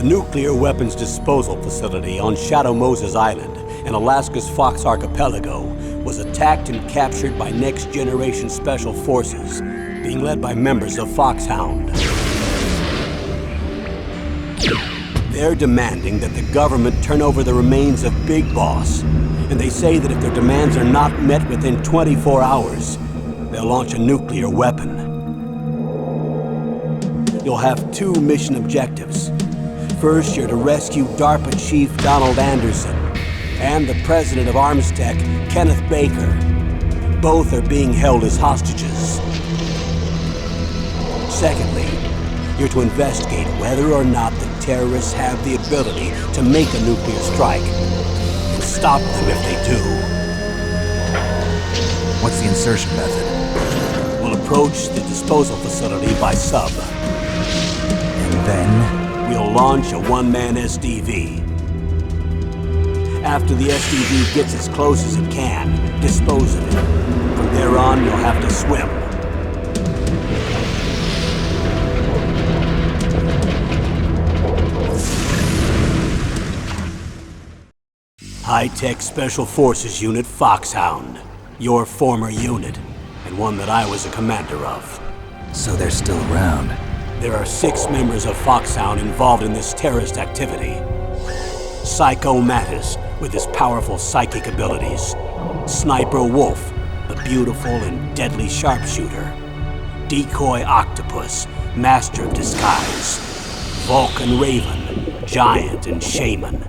The nuclear weapons disposal facility on Shadow Moses Island in Alaska's Fox Archipelago was attacked and captured by next-generation special forces, being led by members of Foxhound. They're demanding that the government turn over the remains of Big Boss, and they say that if their demands are not met within 24 hours, they'll launch a nuclear weapon. You'll have two mission objectives. First, you're to rescue DARPA Chief Donald Anderson and the president of Armstech, Kenneth Baker. Both are being held as hostages. Secondly, you're to investigate whether or not the terrorists have the ability to make a nuclear strike and stop them if they do. What's the insertion method? We'll approach the disposal facility by sub. And then? We'll launch a one-man SDV. After the SDV gets as close as it can, dispose of it. From there on, you'll have to swim. High-tech Special Forces Unit Foxhound. Your former unit, and one that I was a commander of. So they're still around. There are 6 members of Foxhound involved in this terrorist activity. Psycho Mattis, with his powerful psychic abilities. Sniper Wolf, the beautiful and deadly sharpshooter. Decoy Octopus, master of disguise. Vulcan Raven, giant and shaman.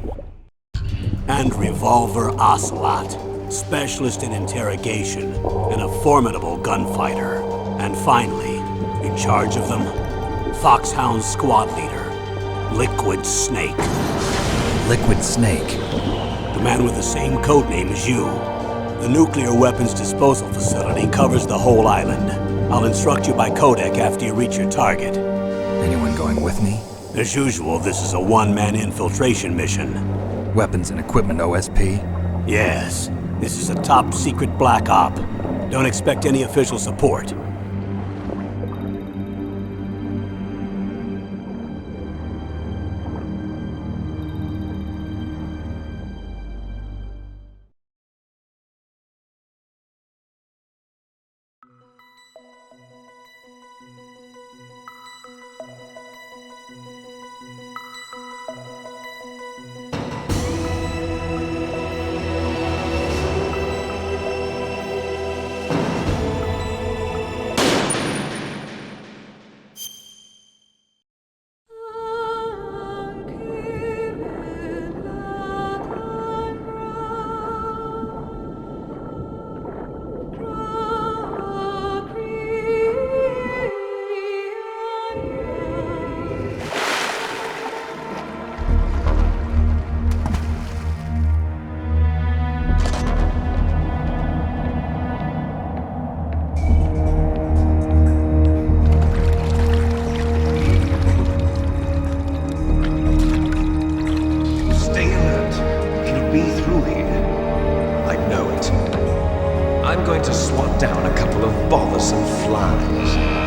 And Revolver Ocelot, specialist in interrogation and a formidable gunfighter. And finally, in charge of them, Foxhound's squad leader, Liquid Snake. Liquid Snake? The man with the same codename as you. The nuclear weapons disposal facility covers the whole island. I'll instruct you by codec after you reach your target. Anyone going with me? As usual, this is a one-man infiltration mission. Weapons and equipment OSP? Yes. This is a top-secret black op. Don't expect any official support. I'm going to swat down a couple of bothersome flies.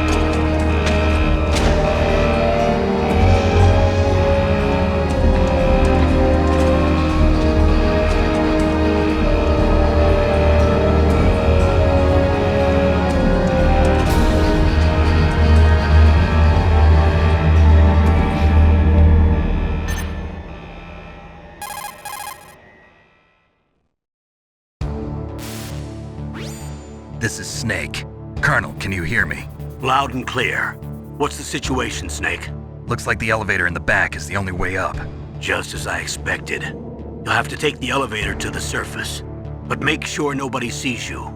This is Snake. Colonel, can you hear me? Loud and clear. What's the situation, Snake? Looks like the elevator in the back is the only way up. Just as I expected. You'll have to take the elevator to the surface, but make sure nobody sees you.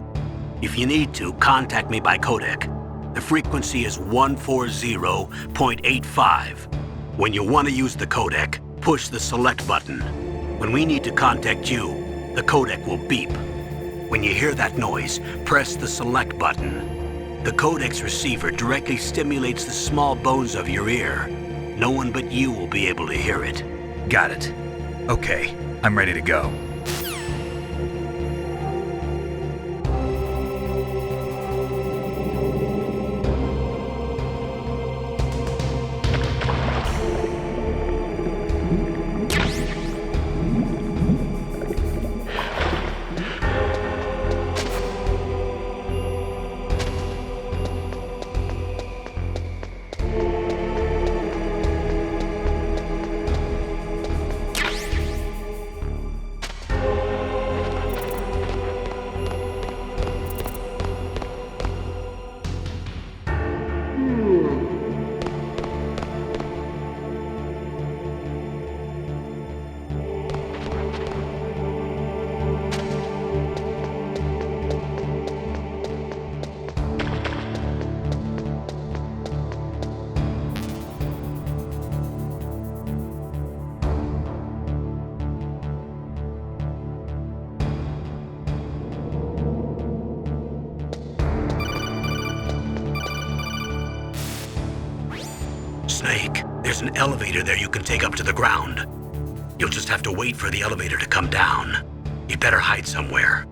If you need to, contact me by codec. The frequency is 140.85. When you want to use the codec, push the select button. When we need to contact you, the codec will beep. When you hear that noise, press the select button. The codec's receiver directly stimulates the small bones of your ear. No one but you will be able to hear it. Got it. Okay, I'm ready to go. Snake. There's an elevator there you can take up to the ground. You'll just have to wait for the elevator to come down. You better hide somewhere.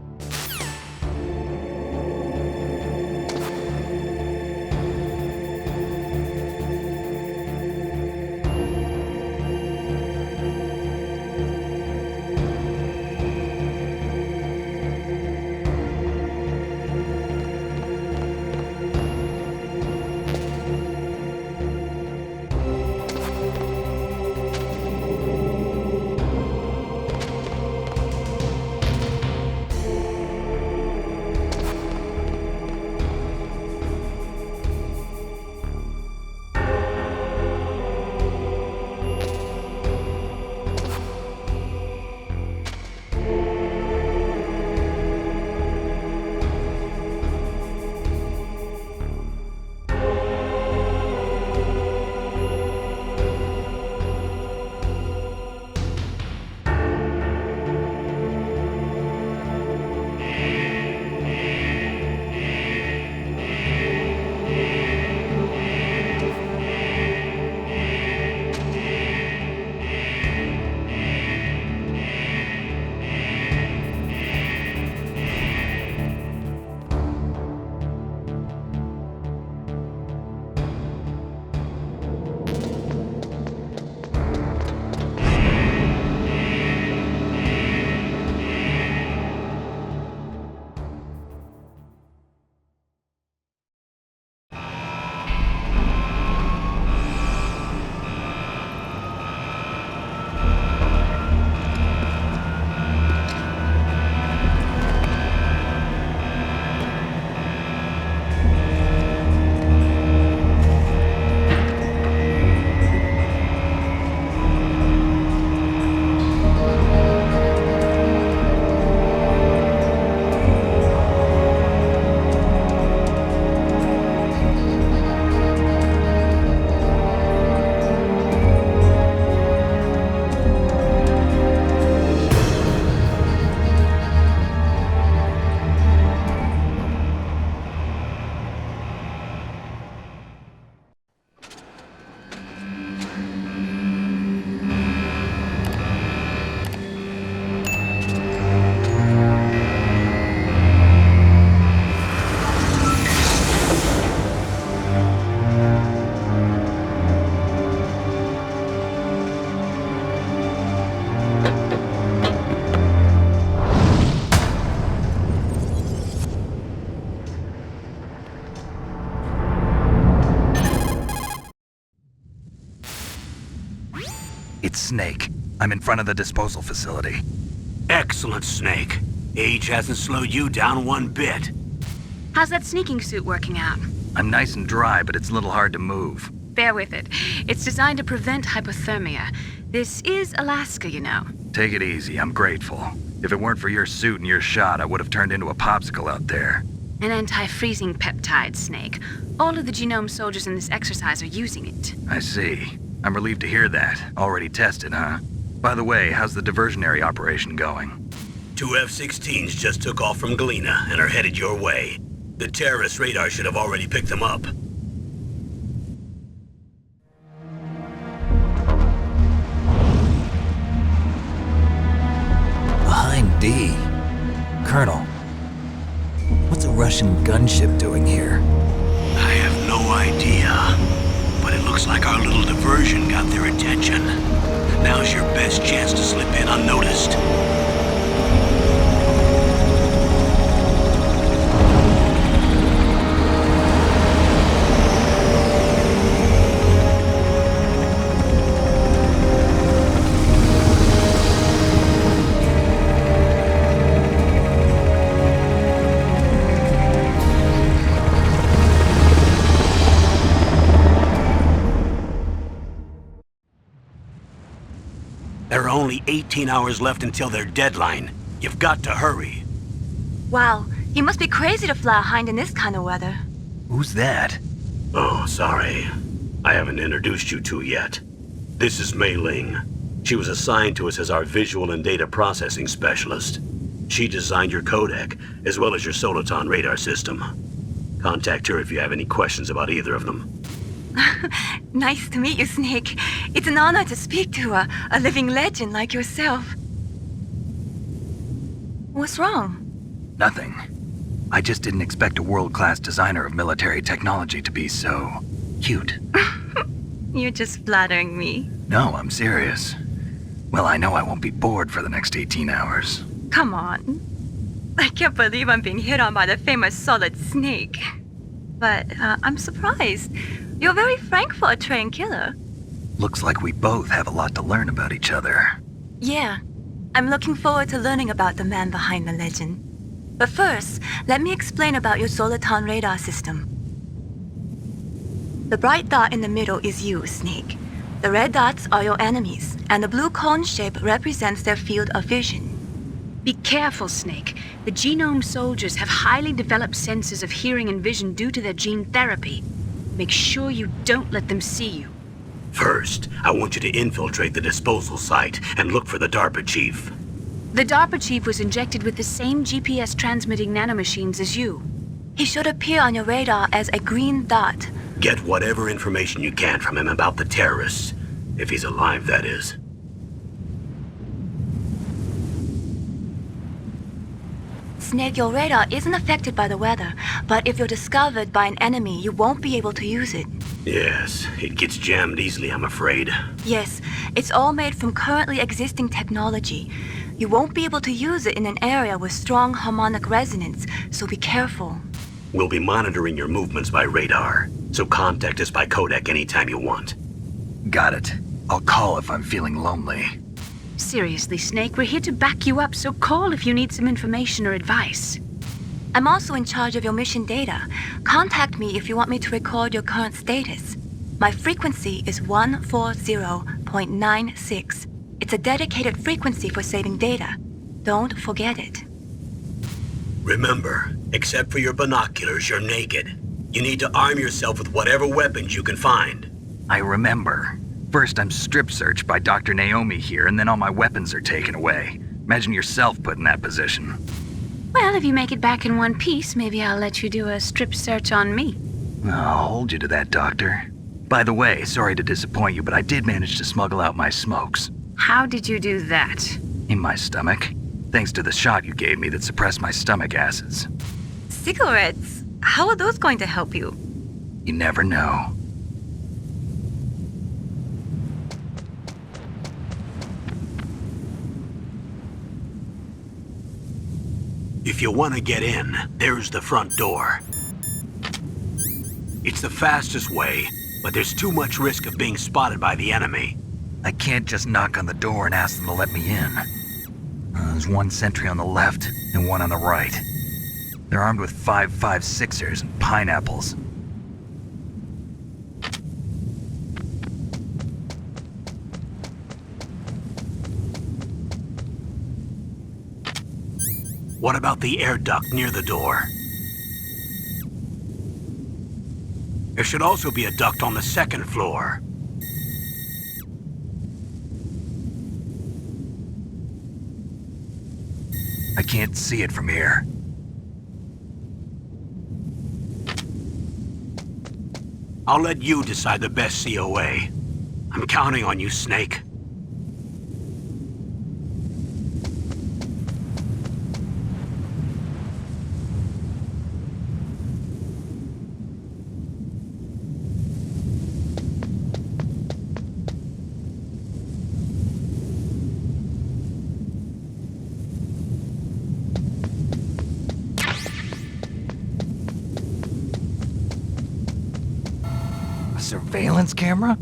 It's Snake. I'm in front of the disposal facility. Excellent, Snake. Age hasn't slowed you down one bit. How's that sneaking suit working out? I'm nice and dry, but it's a little hard to move. Bear with it. It's designed to prevent hypothermia. This is Alaska, you know. Take it easy, I'm grateful. If it weren't for your suit and your shot, I would have turned into a popsicle out there. An anti-freezing peptide, Snake. All of the genome soldiers in this exercise are using it. I see. I'm relieved to hear that. Already tested, huh? By the way, how's the diversionary operation going? 2 F-16s just took off from Galena and are headed your way. The terrorist radar should have already picked them up. Behind D. Colonel, what's a Russian gunship doing here? I have no idea, but it looks like our little diversion got their attention. Now's your best chance to slip in unnoticed. There are only 18 hours left until their deadline. You've got to hurry. Wow, you must be crazy to fly a hind in this kind of weather. Who's that? Oh, sorry. I haven't introduced you to yet. This is Mei Ling. She was assigned to us as our visual and data processing specialist. She designed your codec, as well as your Soliton radar system. Contact her if you have any questions about either of them. Nice to meet you, Snake. It's an honor to speak to a living legend like yourself. What's wrong? Nothing. I just didn't expect a world-class designer of military technology to be so cute. You're just flattering me. No, I'm serious. Well, I know I won't be bored for the next 18 hours. Come on. I can't believe I'm being hit on by the famous Solid Snake. But I'm surprised. You're very frank for a trained killer. Looks like we both have a lot to learn about each other. Yeah. I'm looking forward to learning about the man behind the legend. But first, let me explain about your Soliton radar system. The bright dot in the middle is you, Snake. The red dots are your enemies, and the blue cone shape represents their field of vision. Be careful, Snake. The genome soldiers have highly developed senses of hearing and vision due to their gene therapy. Make sure you don't let them see you. First, I want you to infiltrate the disposal site and look for the DARPA chief. The DARPA chief was injected with the same GPS transmitting nanomachines as you. He should appear on your radar as a green dot. Get whatever information you can from him about the terrorists. If he's alive, that is. Snake, your radar isn't affected by the weather, but if you're discovered by an enemy, you won't be able to use it. Yes, it gets jammed easily, I'm afraid. Yes, it's all made from currently existing technology. You won't be able to use it in an area with strong harmonic resonance, so be careful. We'll be monitoring your movements by radar, so contact us by codec anytime you want. Got it. I'll call if I'm feeling lonely. Seriously, Snake, we're here to back you up, so call if you need some information or advice. I'm also in charge of your mission data. Contact me if you want me to record your current status. My frequency is 140.96. It's a dedicated frequency for saving data. Don't forget it. Remember, except for your binoculars, you're naked. You need to arm yourself with whatever weapons you can find. I remember. First, I'm strip searched by Dr. Naomi here, and then all my weapons are taken away. Imagine yourself put in that position. Well, if you make it back in one piece, maybe I'll let you do a strip search on me. I'll hold you to that, Doctor. By the way, sorry to disappoint you, but I did manage to smuggle out my smokes. How did you do that? In my stomach. Thanks to the shot you gave me that suppressed my stomach acids. Cigarettes? How are those going to help you? You never know. If you want to get in, there's the front door. It's the fastest way, but there's too much risk of being spotted by the enemy. I can't just knock on the door and ask them to let me in. There's one sentry on the left and one on the right. They're armed with 5.56ers and pineapples. What about the air duct near the door? There should also be a duct on the second floor. I can't see it from here. I'll let you decide the best COA. I'm counting on you, Snake. Surveillance camera?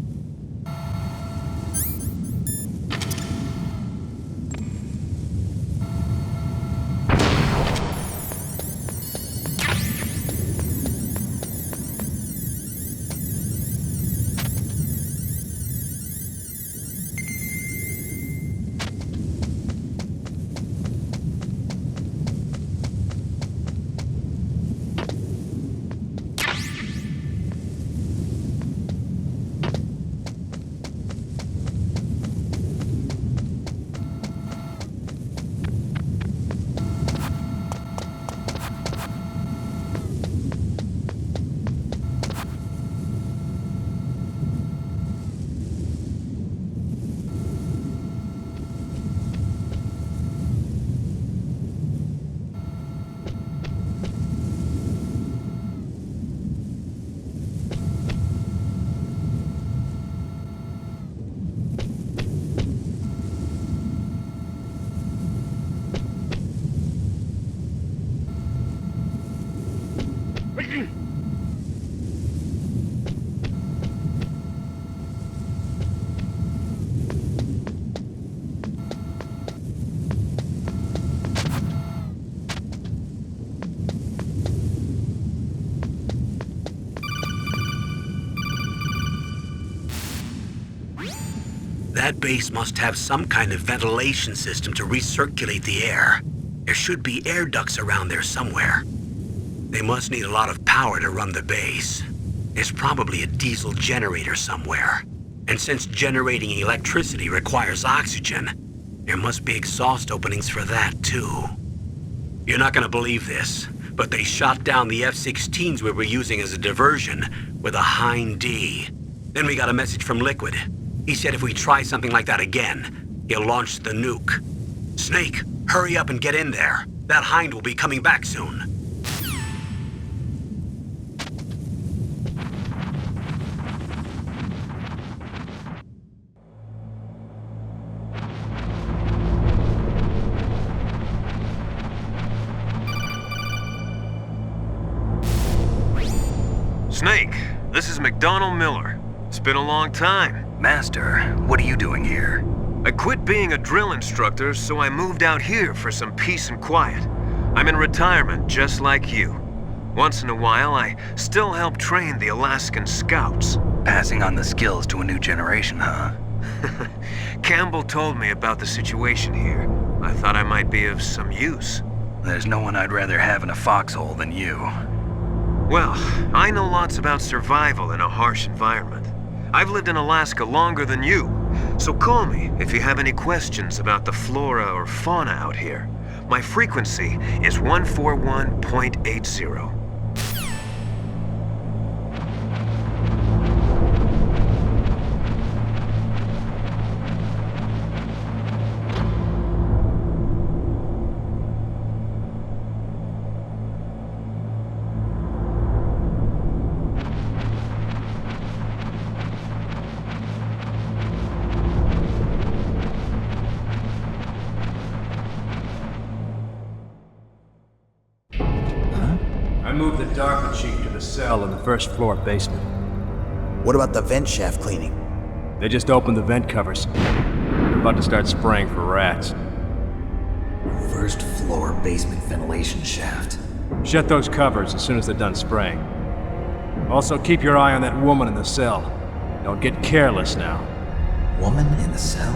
That base must have some kind of ventilation system to recirculate the air. There should be air ducts around there somewhere. They must need a lot of power to run the base. There's probably a diesel generator somewhere. And since generating electricity requires oxygen, there must be exhaust openings for that too. You're not gonna believe this, but they shot down the F-16s we were using as a diversion with a Hind D. Then we got a message from Liquid. He said if we try something like that again, he'll launch the nuke. Snake, hurry up and get in there. That Hind will be coming back soon. Snake, this is McDonald Miller. It's been a long time. Master, what are you doing here? I quit being a drill instructor, so I moved out here for some peace and quiet. I'm in retirement, just like you. Once in a while, I still help train the Alaskan Scouts. Passing on the skills to a new generation, huh? Campbell told me about the situation here. I thought I might be of some use. There's no one I'd rather have in a foxhole than you. Well, I know lots about survival in a harsh environment. I've lived in Alaska longer than you, so call me if you have any questions about the flora or fauna out here. My frequency is 141.80. I moved the Darker Chief to the cell in the first floor basement. What about the vent shaft cleaning? They just opened the vent covers. They're about to start spraying for rats. First floor basement ventilation shaft. Shut those covers as soon as they're done spraying. Also, keep your eye on that woman in the cell. Don't get careless now. Woman in the cell?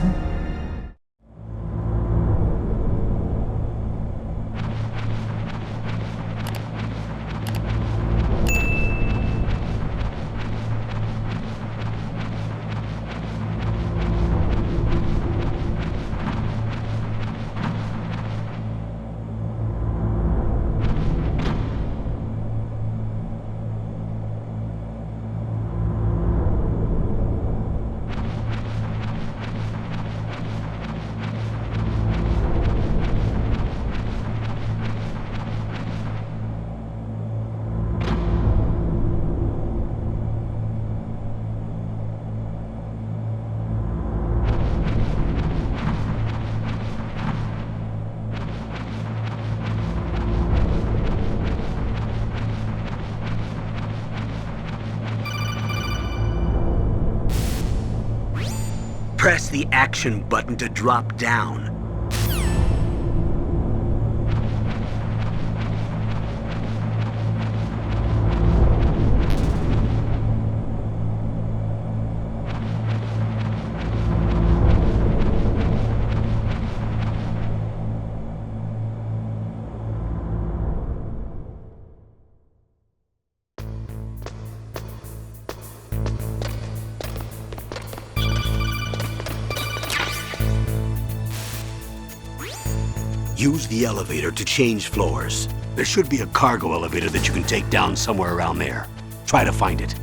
Press the action button to drop down. Use the elevator to change floors. There should be a cargo elevator that you can take down somewhere around there. Try to find it.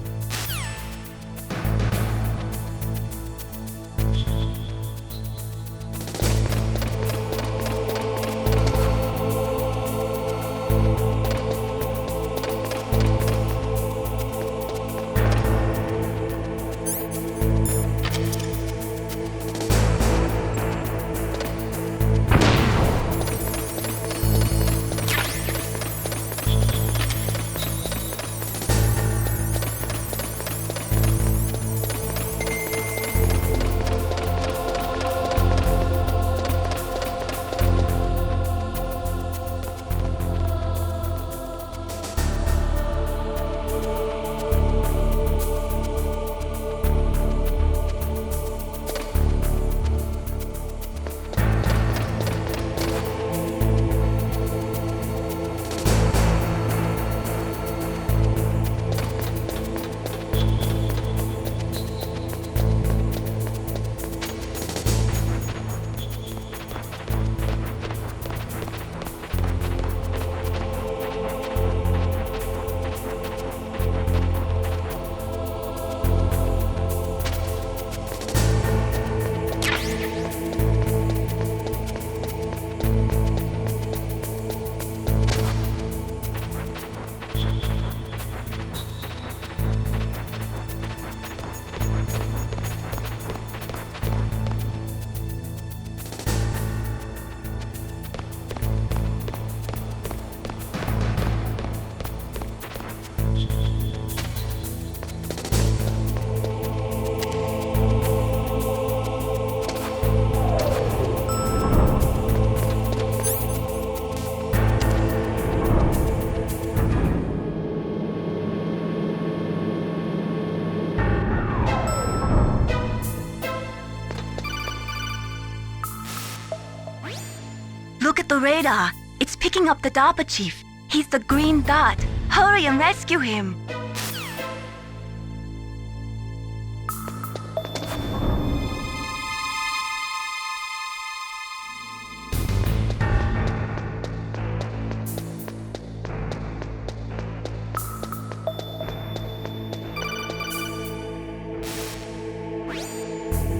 at the radar. It's picking up the DARPA chief. He's the green dot. Hurry and rescue him.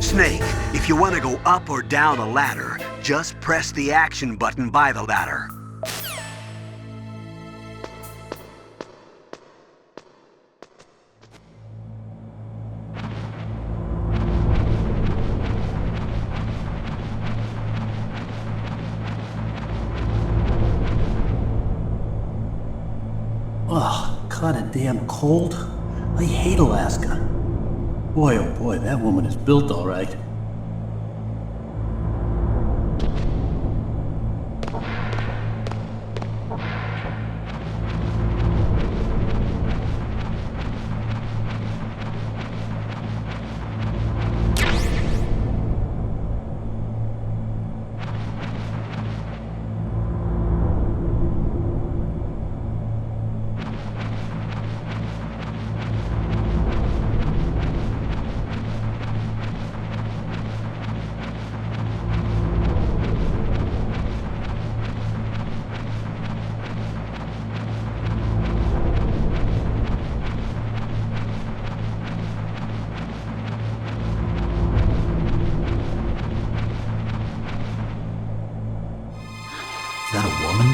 Snake, if you want to go up or down a ladder, just press the action button by the ladder. Ugh, kinda damn cold. I hate Alaska. Boy, oh boy, that woman is built all right. Is that a woman?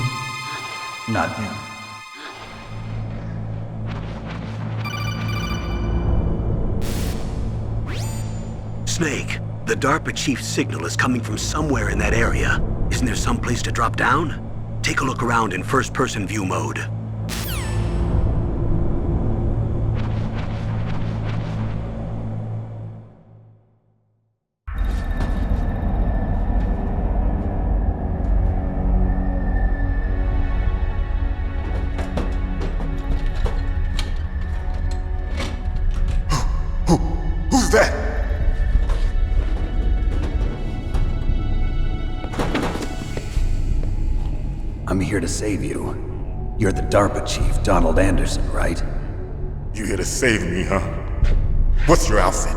Not him. Snake, the DARPA chief's signal is coming from somewhere in that area. Isn't there some place to drop down? Take a look around in first-person view mode. Who's that? I'm here to save you. You're the DARPA chief, Donald Anderson, right? You here to save me, huh? What's your outfit?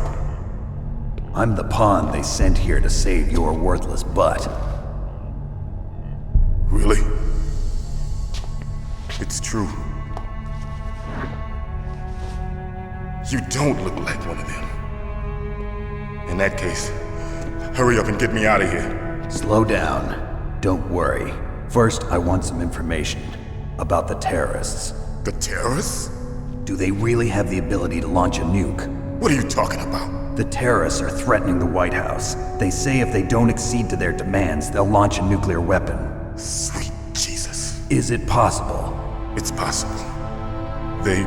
I'm the pawn they sent here to save your worthless butt. Really? It's true. You don't look like one of them. In that case, hurry up and get me out of here. Slow down. Don't worry. First, I want some information about the terrorists. The terrorists? Do they really have the ability to launch a nuke? What are you talking about? The terrorists are threatening the White House. They say if they don't accede to their demands, they'll launch a nuclear weapon. Sweet Jesus. Is it possible? It's possible. They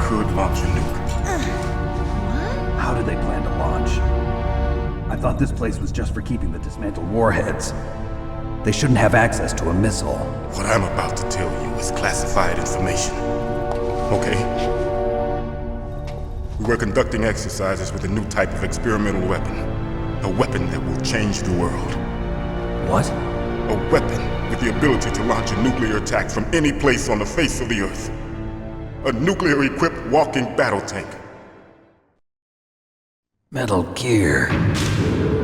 could launch a nuke. How do they plan to launch? I thought this place was just for keeping the dismantled warheads. They shouldn't have access to a missile. What I'm about to tell you is classified information. Okay? We were conducting exercises with a new type of experimental weapon. A weapon that will change the world. What? A weapon with the ability to launch a nuclear attack from any place on the face of the Earth. A nuclear-equipped walking battle tank. Metal Gear.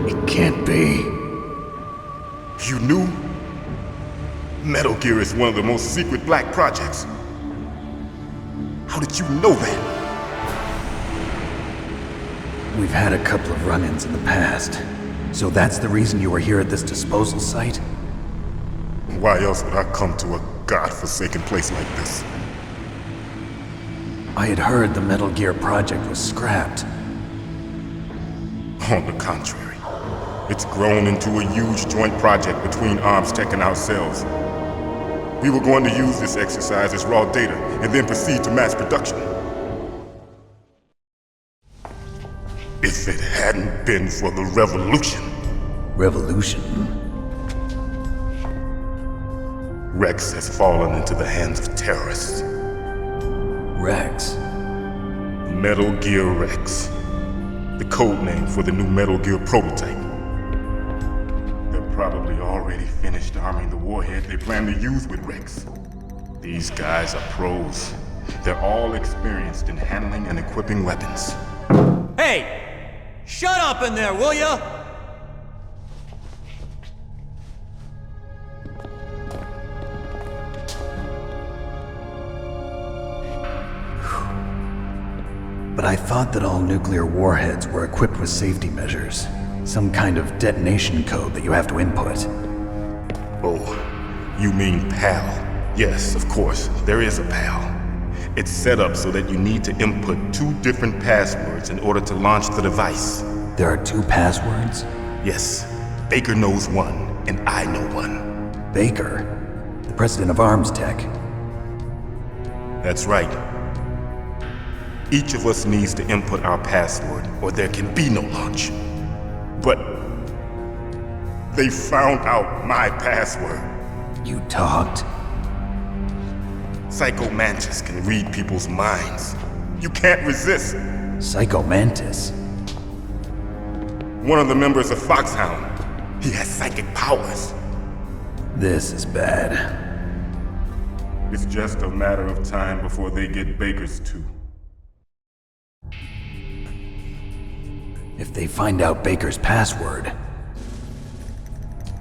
It can't be. You knew? Metal Gear is one of the most secret black projects. How did you know that? We've had a couple of run-ins in the past. So that's the reason you were here at this disposal site? Why else would I come to a godforsaken place like this? I had heard the Metal Gear project was scrapped. On the contrary. It's grown into a huge joint project between Arms Tech and ourselves. We were going to use this exercise as raw data and then proceed to mass production. If it hadn't been for the revolution. Revolution? Rex has fallen into the hands of terrorists. Rex? Metal Gear Rex. The code name for the new Metal Gear prototype. They're probably already finished arming the warhead they plan to use with Rex. These guys are pros. They're all experienced in handling and equipping weapons. Hey! Shut up in there, will ya? But I thought that all nuclear warheads were equipped with safety measures. Some kind of detonation code that you have to input. Oh, you mean PAL? Yes, of course, there is a PAL. It's set up so that you need to input 2 different passwords in order to launch the device. There are 2 passwords? Yes, Baker knows one, and I know one. Baker? The president of Arms Tech? That's right. Each of us needs to input our password, or there can be no launch. But they found out my password. You talked? Psycho Mantis can read people's minds. You can't resist. Psycho Mantis? One of the members of Foxhound. He has psychic powers. This is bad. It's just a matter of time before they get Baker's too. If they find out Baker's password...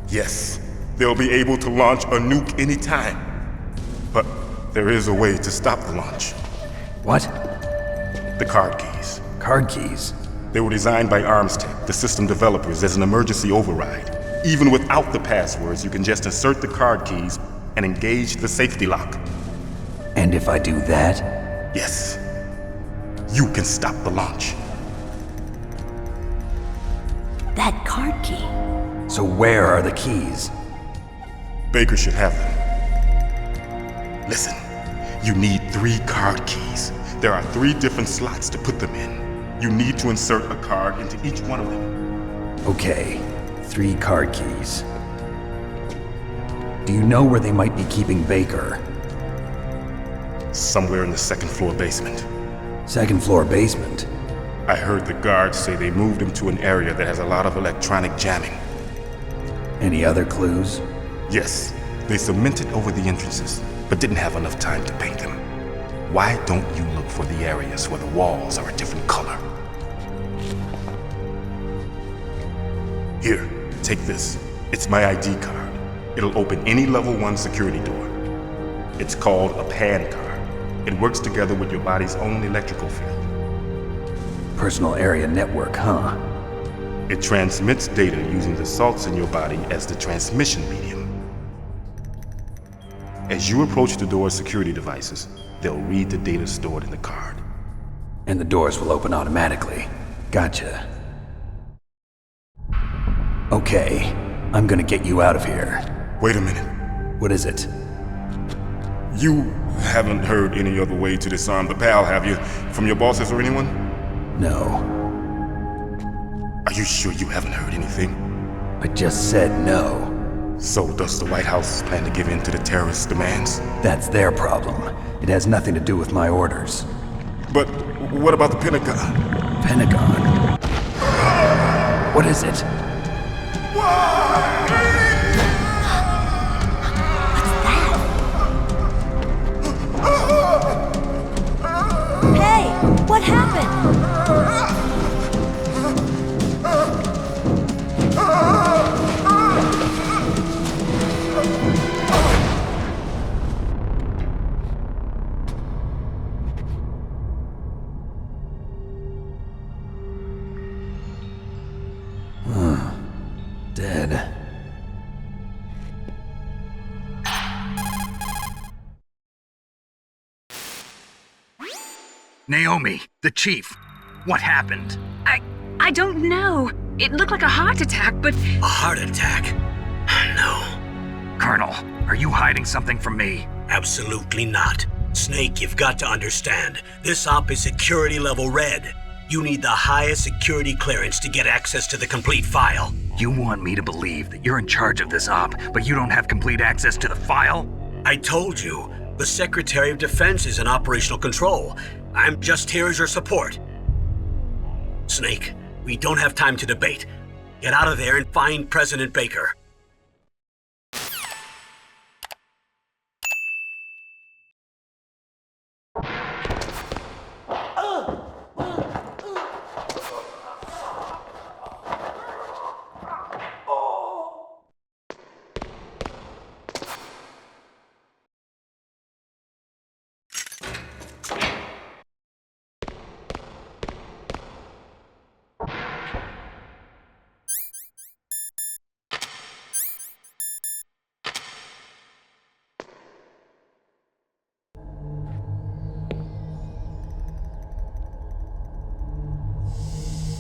Yes, they'll be able to launch a nuke anytime. But there is a way to stop the launch. What? The card keys. Card keys? They were designed by Arms Tech, the system developers, as an emergency override. Even without the passwords, you can just insert the card keys and engage the safety lock. And if I do that? Yes. You can stop the launch. That card key. So where are the keys? Baker should have them. Listen, you need 3 card keys. There are 3 different slots to put them in. You need to insert a card into each one of them. Okay, 3 card keys. Do you know where they might be keeping Baker? Somewhere in the 2nd floor basement. 2nd floor basement? I heard the guards say they moved him to an area that has a lot of electronic jamming. Any other clues? Yes, they cemented over the entrances, but didn't have enough time to paint them. Why don't you look for the areas where the walls are a different color? Here, take this. It's my ID card. It'll open any level 1 security door. It's called a PAN card. It works together with your body's own electrical field. Personal area network, huh? It transmits data using the salts in your body as the transmission medium. As you approach the door's security devices, they'll read the data stored in the card. And the doors will open automatically. Gotcha. Okay, I'm gonna get you out of here. Wait a minute. What is it? You haven't heard any other way to disarm the PAL, have you? From your bosses or anyone? No. Are you sure you haven't heard anything? I just said no. So does the White House plan to give in to the terrorists' demands? That's their problem. It has nothing to do with my orders. But what about the Pentagon? Pentagon? What is it? Hey, what happened? Dead. Naomi, the chief. What happened? I don't know. It looked like a heart attack, but... A heart attack? No. Colonel, are you hiding something from me? Absolutely not. Snake, you've got to understand. This op is security level red. You need the highest security clearance to get access to the complete file. You want me to believe that you're in charge of this op, but you don't have complete access to the file? I told you, the Secretary of Defense is in operational control. I'm just here as your support. Snake, we don't have time to debate. Get out of there and find President Baker.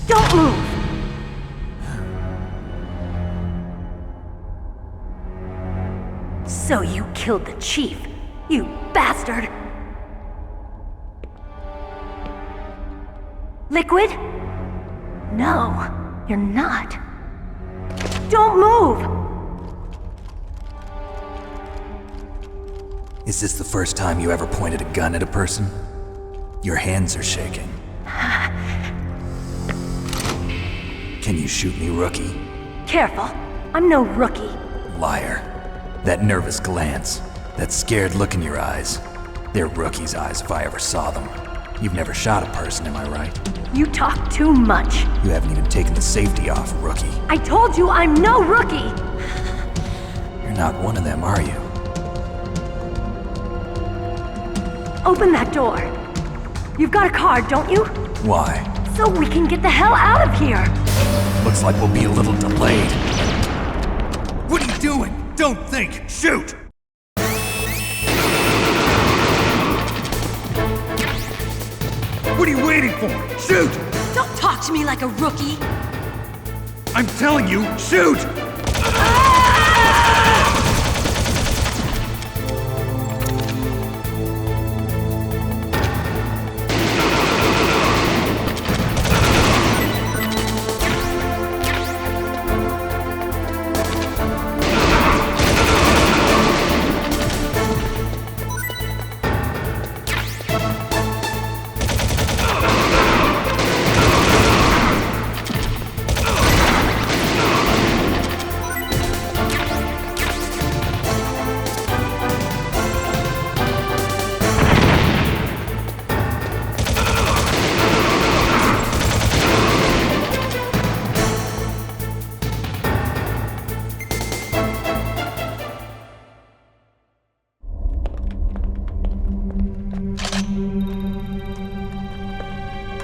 Don't move! So you killed the chief, you bastard! Liquid? No, you're not. Don't move! Is this the first time you ever pointed a gun at a person? Your hands are shaking. Can you shoot me, rookie? Careful, I'm no rookie. Liar. That nervous glance, that scared look in your eyes. They're rookie's eyes if I ever saw them. You've never shot a person, am I right? You talk too much. You haven't even taken the safety off, rookie. I told you I'm no rookie! You're not one of them, are you? Open that door. You've got a card, don't you? Why? So we can get the hell out of here! Looks like we'll be a little delayed. What are you doing? Don't think! Shoot! What are you waiting for? Shoot! Don't talk to me like a rookie! I'm telling you, shoot!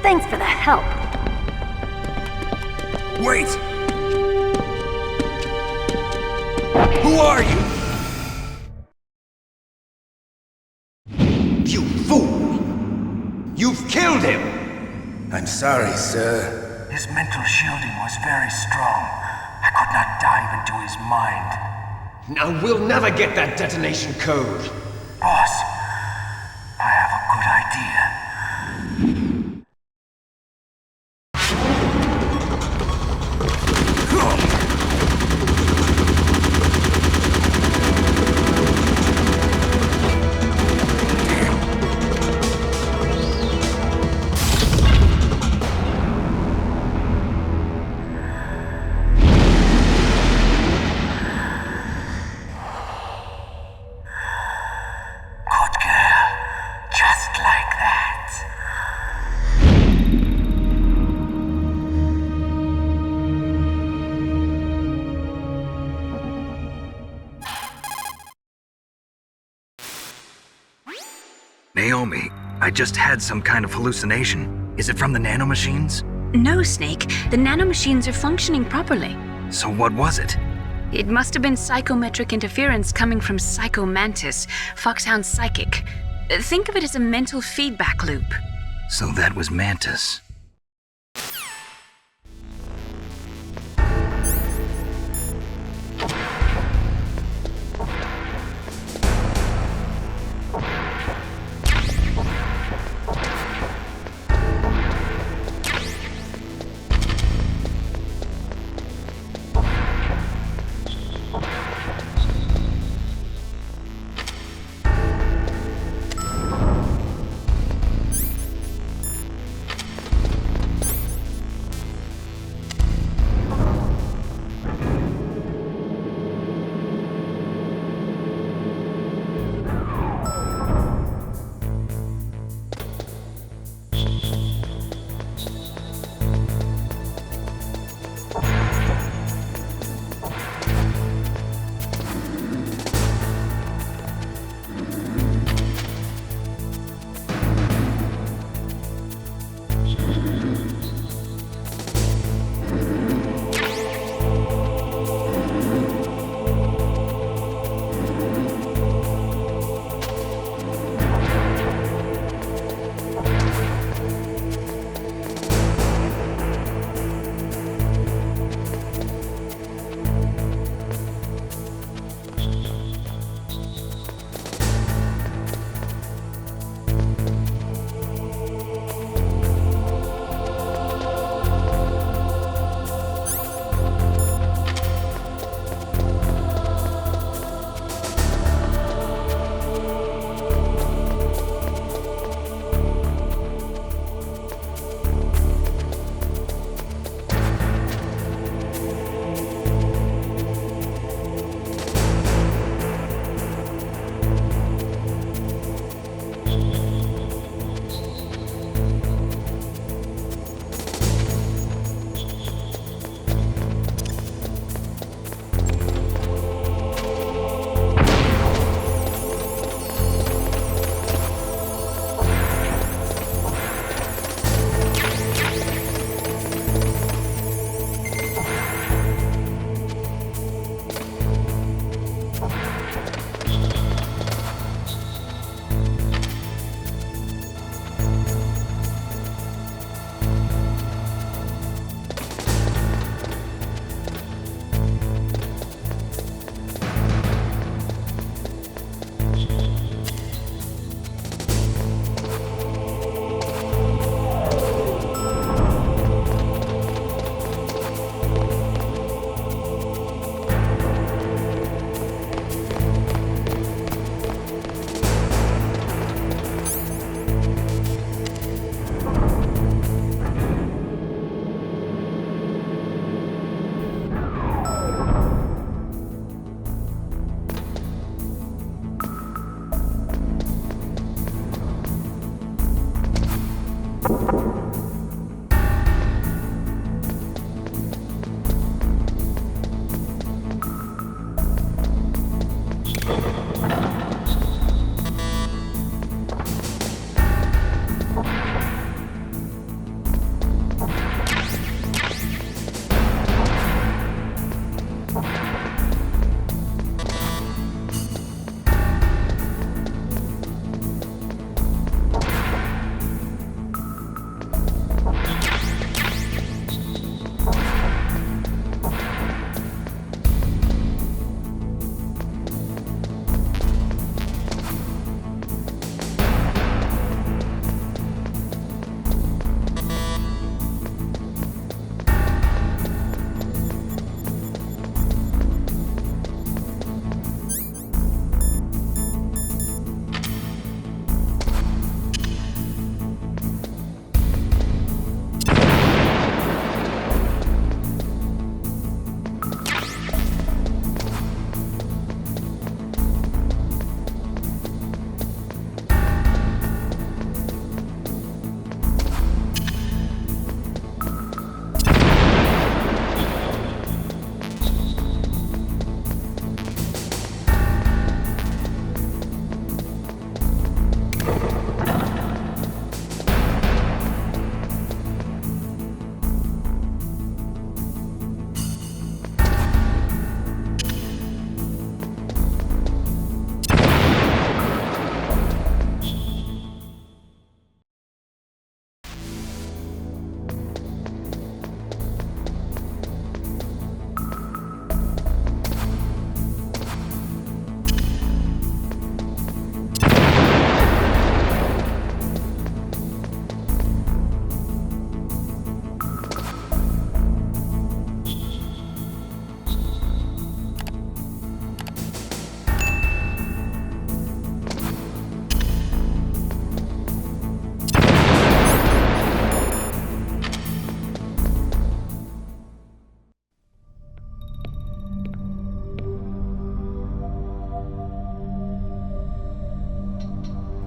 Thanks for the help. Wait! Who are you? You fool! You've killed him! I'm sorry, sir. His mental shielding was very strong. I could not dive into his mind. Now we'll never get that detonation code. Boss, I have a good idea. Naomi, I just had some kind of hallucination. Is it from the nanomachines? No, Snake. The nanomachines are functioning properly. So what was it? It must have been psychometric interference coming from Psycho Mantis, Foxhound's psychic. Think of it as a mental feedback loop. So that was Mantis.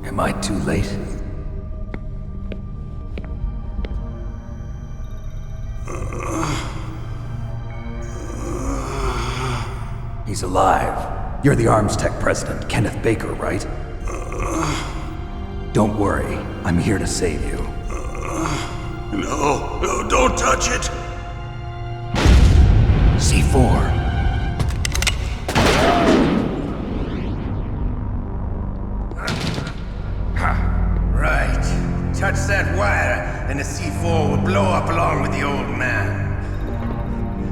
Am I too late? He's alive. You're the Arms Tech president, Kenneth Baker, right? Don't worry, I'm here to save you. No, don't touch it! C4. Right. Touch that wire, and the C4 will blow up along with the old man.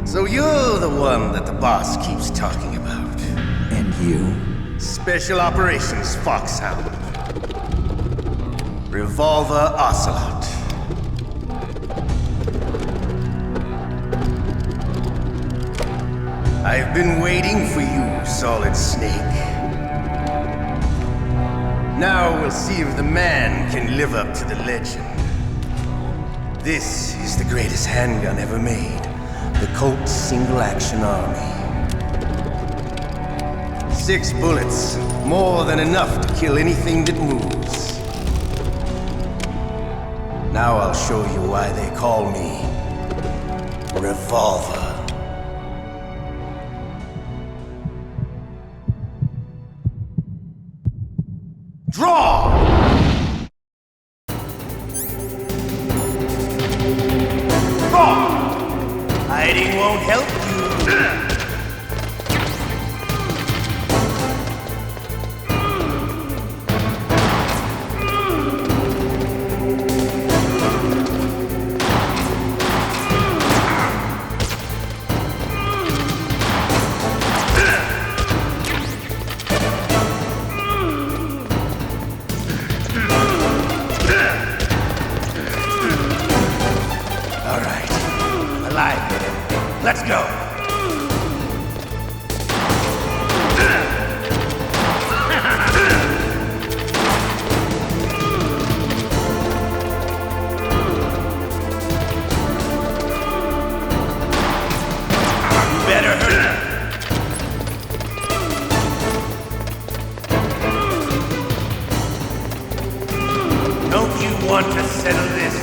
So you're the one that the boss keeps talking about. And you? Special Operations Foxhound. Revolver Ocelot. I've been waiting for you, Solid Snake. Now we'll see if the man can live up to the legend. This is the greatest handgun ever made. The Colt Single Action Army. 6 bullets, more than enough to kill anything that moves. Now I'll show you why they call me Revolver. Draw! Hiding won't help you. All right, alive. Let's go. Better hurry. Don't you want to settle this?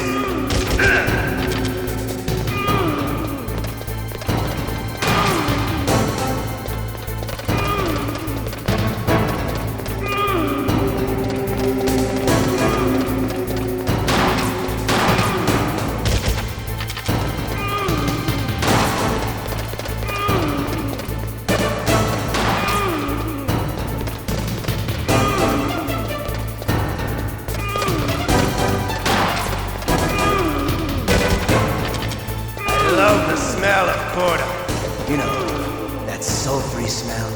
You know, that sulfury smell.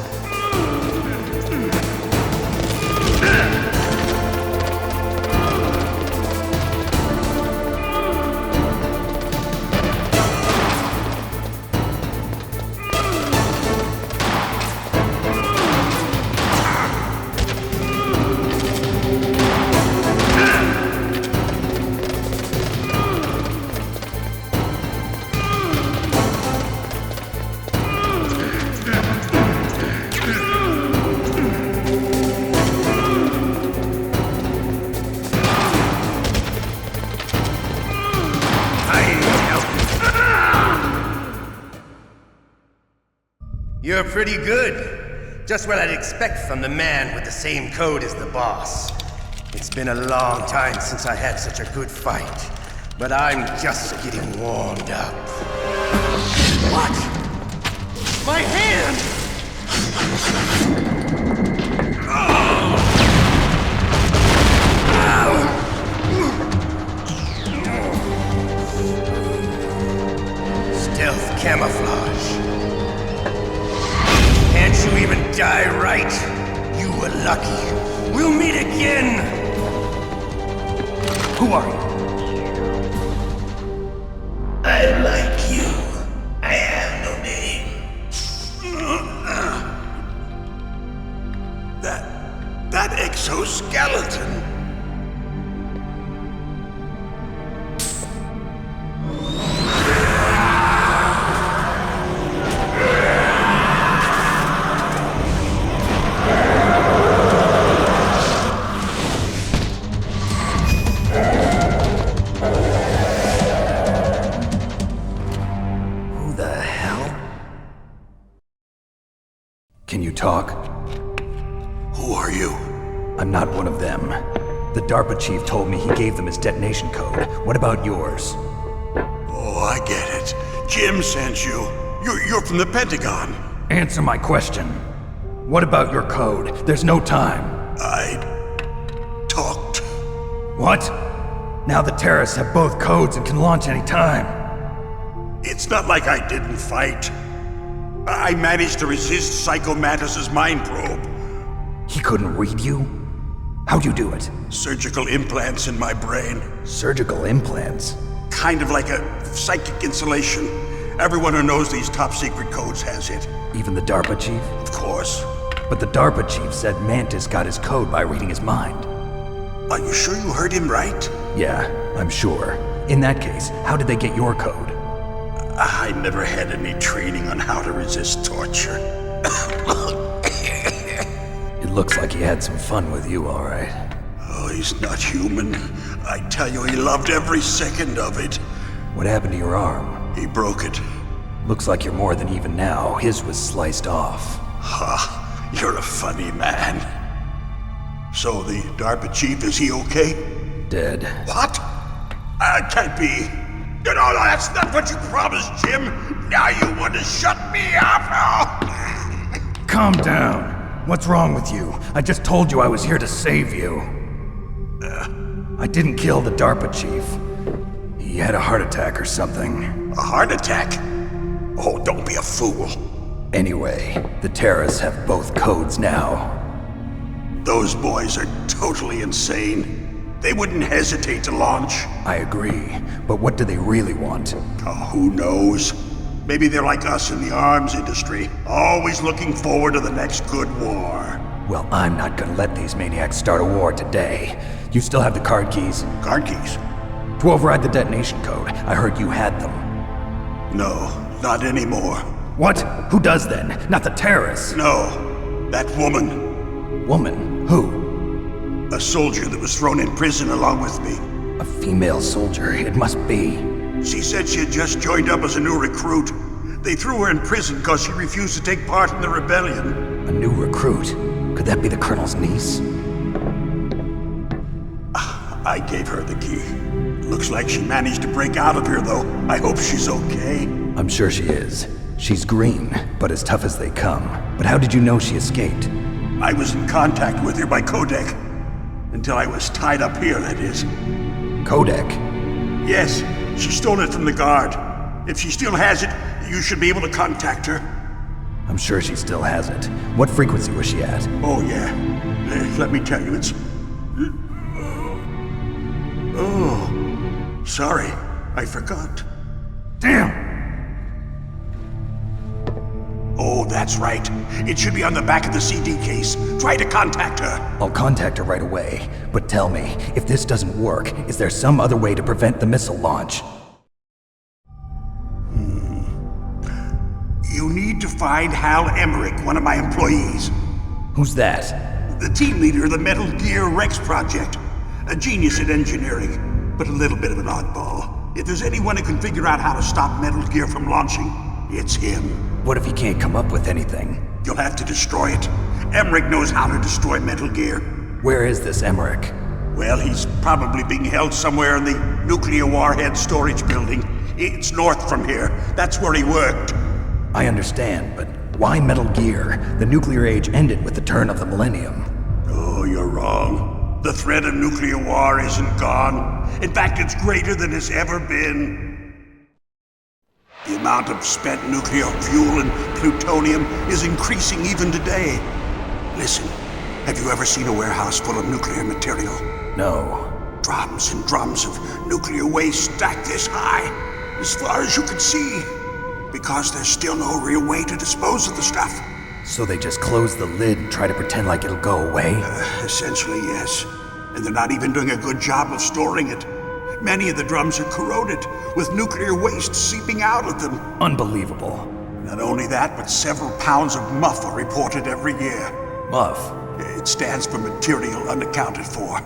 You're pretty good. Just what I'd expect from the man with the same code as the boss. It's been a long time since I had such a good fight, but I'm just getting warmed up. What? My hand! Stealth camouflage. Can't you even die right? You were lucky. We'll meet again! Who are you? I like you. I have no name. That exoskeleton. Can you talk? Who are you? I'm not one of them. The DARPA chief told me he gave them his detonation code. What about yours? Oh, I get it. Jim sent you. You're from the Pentagon. Answer my question. What about your code? There's no time. I talked. What? Now the terrorists have both codes and can launch any time. It's not like I didn't fight. I managed to resist Psycho Mantis's mind probe. He couldn't read you? How'd you do it? Surgical implants in my brain. Surgical implants? Kind of like a psychic insulation. Everyone who knows these top secret codes has it. Even the DARPA chief? Of course. But the DARPA chief said Mantis got his code by reading his mind. Are you sure you heard him right? Yeah, I'm sure. In that case, how did they get your code? I never had any training on how to resist torture. It looks like he had some fun with you, all right. Oh, he's not human. I tell you, he loved every second of it. What happened to your arm? He broke it. Looks like you're more than even now. His was sliced off. Ha, you're a funny man. So the DARPA chief, is he okay? Dead. What? Can't be. No, that's not what you promised, Jim. Now you want to shut me up? Calm down. What's wrong with you? I just told you I was here to save you. I didn't kill the DARPA chief. He had a heart attack or something. A heart attack? Oh, don't be a fool. Anyway, the terrorists have both codes now. Those boys are totally insane. They wouldn't hesitate to launch. I agree, but what do they really want? Oh, who knows? Maybe they're like us in the arms industry, always looking forward to the next good war. Well, I'm not gonna let these maniacs start a war today. You still have the card keys? Card keys? To override the detonation code. I heard you had them. No, not anymore. What? Who does then? Not the terrorists? No, that woman. Woman? Who? A soldier that was thrown in prison along with me. A female soldier, it must be. She said she had just joined up as a new recruit. They threw her in prison because she refused to take part in the rebellion. A new recruit? Could that be the Colonel's niece? I gave her the key. Looks like she managed to break out of here, though. I hope she's okay. I'm sure she is. She's green, but as tough as they come. But how did you know she escaped? I was in contact with her by codec. Until I was tied up here, that is. Codec? Yes, she stole it from the guard. If she still has it, you should be able to contact her. I'm sure she still has it. What frequency was she at? Oh, yeah. Let me tell you, it's... Oh, sorry. I forgot. Damn! Oh, that's right. It should be on the back of the CD case. Try to contact her. I'll contact her right away. But tell me, if this doesn't work, is there some other way to prevent the missile launch? You need to find Hal Emmerich, one of my employees. Who's that? The team leader of the Metal Gear Rex project. A genius at engineering, but a little bit of an oddball. If there's anyone who can figure out how to stop Metal Gear from launching, it's him. What if he can't come up with anything? You'll have to destroy it. Emmerich knows how to destroy Metal Gear. Where is this Emmerich? Well, he's probably being held somewhere in the nuclear warhead storage building. It's north from here. That's where he worked. I understand, but why Metal Gear? The nuclear age ended with the turn of the millennium. Oh, you're wrong. The threat of nuclear war isn't gone. In fact, it's greater than it's ever been. The amount of spent nuclear fuel and plutonium is increasing even today. Listen, have you ever seen a warehouse full of nuclear material? No. Drums and drums of nuclear waste stacked this high, as far as you can see. Because there's still no real way to dispose of the stuff. So they just close the lid and try to pretend like it'll go away? Essentially, yes. And they're not even doing a good job of storing it. Many of the drums are corroded, with nuclear waste seeping out of them. Unbelievable. Not only that, but several pounds of MUF are reported every year. MUF? It stands for Material Unaccounted For.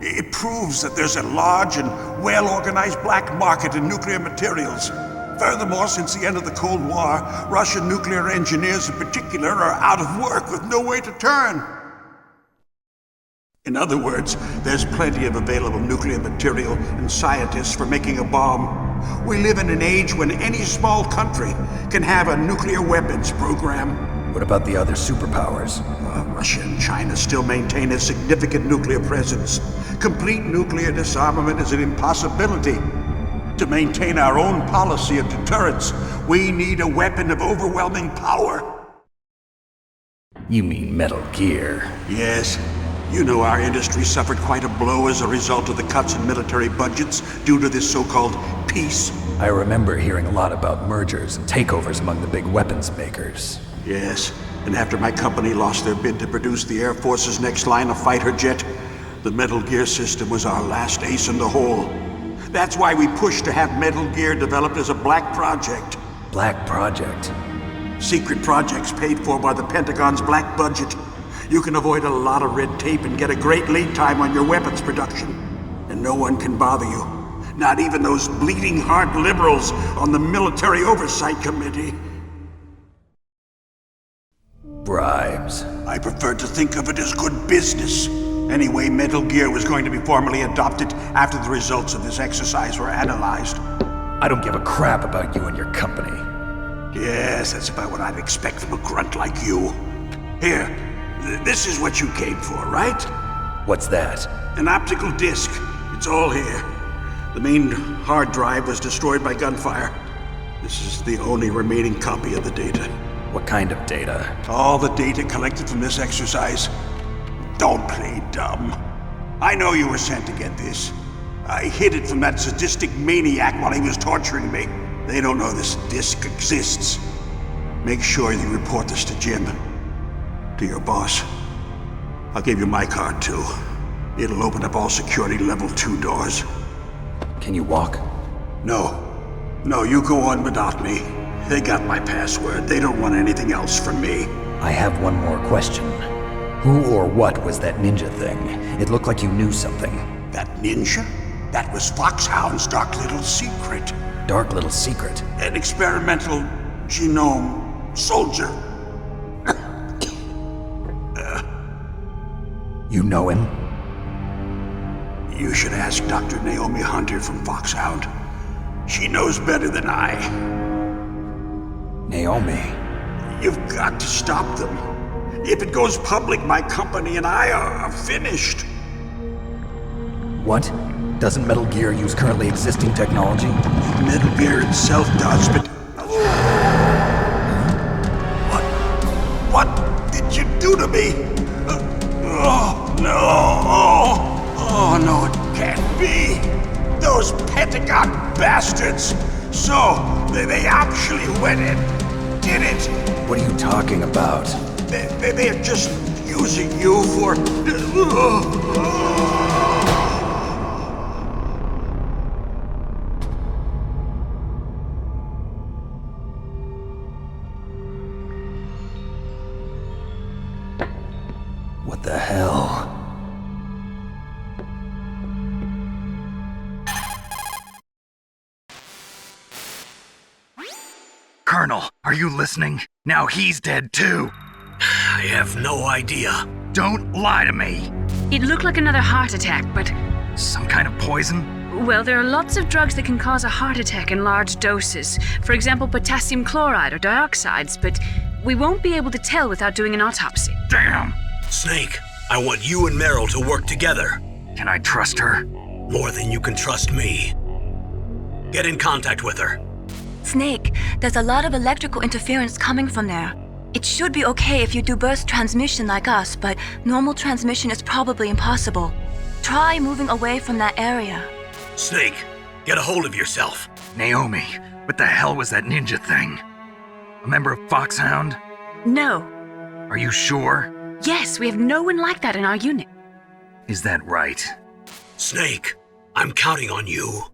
It proves that there's a large and well-organized black market in nuclear materials. Furthermore, since the end of the Cold War, Russian nuclear engineers in particular are out of work with no way to turn. In other words, there's plenty of available nuclear material and scientists for making a bomb. We live in an age when any small country can have a nuclear weapons program. What about the other superpowers? Russia and China still maintain a significant nuclear presence. Complete nuclear disarmament is an impossibility. To maintain our own policy of deterrence, we need a weapon of overwhelming power. You mean Metal Gear? Yes. You know our industry suffered quite a blow as a result of the cuts in military budgets due to this so-called peace. I remember hearing a lot about mergers and takeovers among the big weapons makers. Yes, and after my company lost their bid to produce the Air Force's next line of fighter jet, the Metal Gear system was our last ace in the hole. That's why we pushed to have Metal Gear developed as a black project. Black project? Secret projects paid for by the Pentagon's black budget. You can avoid a lot of red tape and get a great lead time on your weapons production. And no one can bother you. Not even those bleeding heart liberals on the Military Oversight Committee. Bribes. I prefer to think of it as good business. Anyway, Metal Gear was going to be formally adopted after the results of this exercise were analyzed. I don't give a crap about you and your company. Yes, that's about what I'd expect from a grunt like you. Here, this is what you came for, right? What's that? An optical disc. It's all here. The main hard drive was destroyed by gunfire. This is the only remaining copy of the data. What kind of data? All the data collected from this exercise. Don't play dumb. I know you were sent to get this. I hid it from that sadistic maniac while he was torturing me. They don't know this disc exists. Make sure you report this to Jim. To your boss. I'll give you my card too. It'll open up all security level 2 doors. Can you walk? No. No, you go on without me. They got my password. They don't want anything else from me. I have one more question. Who or what was that ninja thing? It looked like you knew something. That ninja? That was Foxhound's dark little secret. Dark little secret? An experimental genome soldier. You know him? You should ask Dr. Naomi Hunter from Foxhound. She knows better than I. Naomi? You've got to stop them. If it goes public, my company and I are finished. What? Doesn't Metal Gear use currently existing technology? Metal Gear itself does, but... What did you do to me? Oh, no! Oh, no, it can't be! Those Pentagon bastards! So, they actually went and did it! What are you talking about? They're just using you for... What the hell? Colonel, are you listening? Now he's dead too. I have no idea. Don't lie to me. It looked like another heart attack, but... Some kind of poison? Well, there are lots of drugs that can cause a heart attack in large doses. For example, potassium chloride or dioxides, but we won't be able to tell without doing an autopsy. Damn! Snake, I want you and Meryl to work together. Can I trust her? More than you can trust me. Get in contact with her. Snake, there's a lot of electrical interference coming from there. It should be okay if you do burst transmission like us, but normal transmission is probably impossible. Try moving away from that area. Snake, get a hold of yourself. Naomi, what the hell was that ninja thing? A member of Foxhound? No. Are you sure? Yes, we have no one like that in our unit. Is that right? Snake, I'm counting on you.